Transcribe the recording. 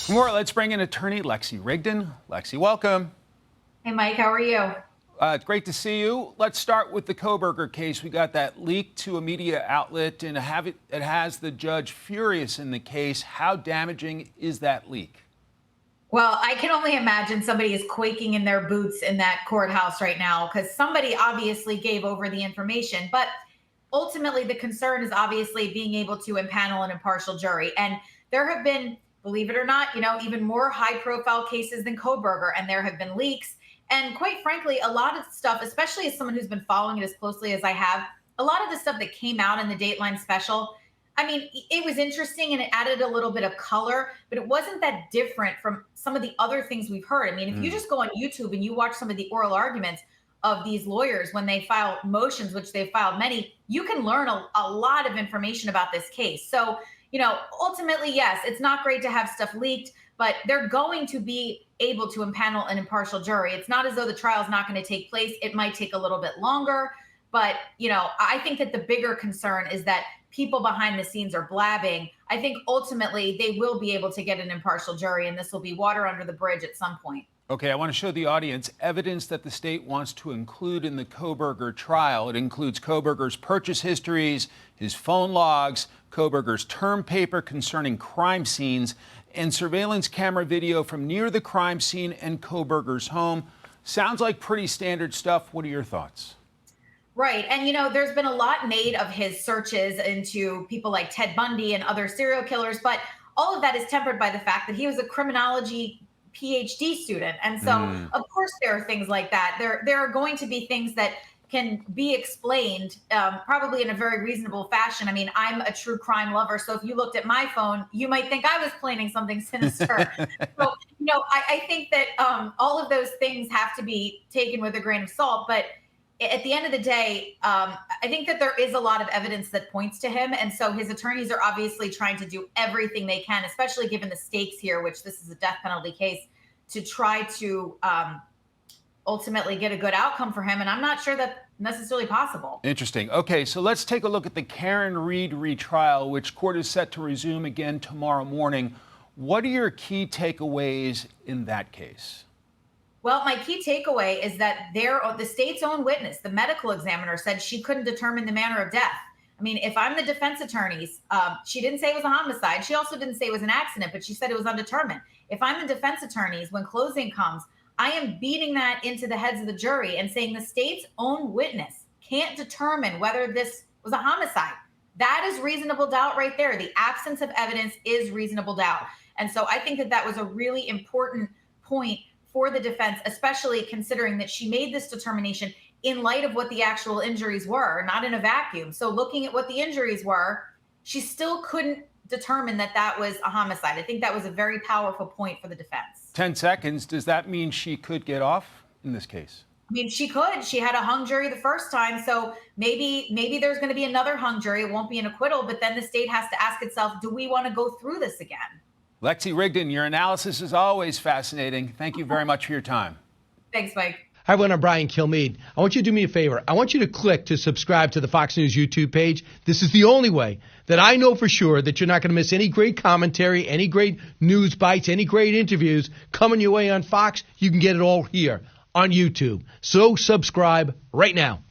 For more, let's bring in attorney Lexi Rigdon. Lexi, welcome. Hey, Mike, how are you? It's great to see you. Let's start with the Kohberger case. We got that leak to a media outlet, and it has the judge furious in the case. How damaging is that leak? Well, I can only imagine somebody is quaking in their boots in that courthouse right now because somebody obviously gave over the information. But ultimately, the concern is obviously being able to impanel an impartial jury. And there have been, believe it or not, even more high profile cases than Kohberger, and there have been leaks. And quite frankly, a lot of stuff, especially as someone who's been following it as closely as I have, a lot of the stuff that came out in the Dateline special, I mean, it was interesting and it added a little bit of color, but it wasn't that different from some of the other things we've heard. I mean, if you just go on YouTube and you watch some of the oral arguments of these lawyers when they file motions, which they've filed many, you can learn a lot of information about this case. So, ultimately, yes, it's not great to have stuff leaked, but they're going to be able to impanel an impartial jury. It's not as though the trial is not going to take place. It might take a little bit longer, but, I think that the bigger concern is that people behind the scenes are blabbing. I think ultimately they will be able to get an impartial jury, and this will be water under the bridge at some point. Okay, I want to show the audience evidence that the state wants to include in the Kohberger trial. It includes Kohberger's purchase histories, his phone logs, Kohberger's term paper concerning crime scenes, and surveillance camera video from near the crime scene and Kohberger's home. Sounds like pretty standard stuff. What are your thoughts? Right. And, there's been a lot made of his searches into people like Ted Bundy and other serial killers, but all of that is tempered by the fact that he was a criminology PhD student. And so, of course, there are things like that. There are going to be things that can be explained probably in a very reasonable fashion. I mean, I'm a true crime lover. So if you looked at my phone, you might think I was planning something sinister. So, I think that all of those things have to be taken with a grain of salt. But at the end of the day, I think that there is a lot of evidence that points to him. And so his attorneys are obviously trying to do everything they can, especially given the stakes here, which this is a death penalty case, to try to ultimately get a good outcome for him. And I'm not sure that's necessarily possible. Interesting. Okay, so let's take a look at the Karen Read retrial, which court is set to resume again tomorrow morning. What are your key takeaways in that case? Well, my key takeaway is that the state's own witness, the medical examiner, said she couldn't determine the manner of death. I mean, if I'm the defense attorneys, she didn't say it was a homicide. She also didn't say it was an accident, but she said it was undetermined. If I'm the defense attorneys, when closing comes, I am beating that into the heads of the jury and saying the state's own witness can't determine whether this was a homicide. That is reasonable doubt right there. The absence of evidence is reasonable doubt. And so I think that was a really important point for the defense, especially considering that she made this determination in light of what the actual injuries were, not in a vacuum. So looking at what the injuries were, she still couldn't determine that that was a homicide. I think that was a very powerful point for the defense. 10 seconds. Does that mean she could get off in this case? I mean, she could. She had a hung jury the first time. So maybe there's going to be another hung jury. It won't be an acquittal, but then the state has to ask itself, do we want to go through this again? Lexi Rigdon, your analysis is always fascinating. Thank you very much for your time. Thanks, Mike. Hi, everyone. I'm Brian Kilmeade. I want you to do me a favor. I want you to click to subscribe to the Fox News YouTube page. This is the only way that I know for sure that you're not going to miss any great commentary, any great news bites, any great interviews coming your way on Fox. You can get it all here on YouTube. So subscribe right now.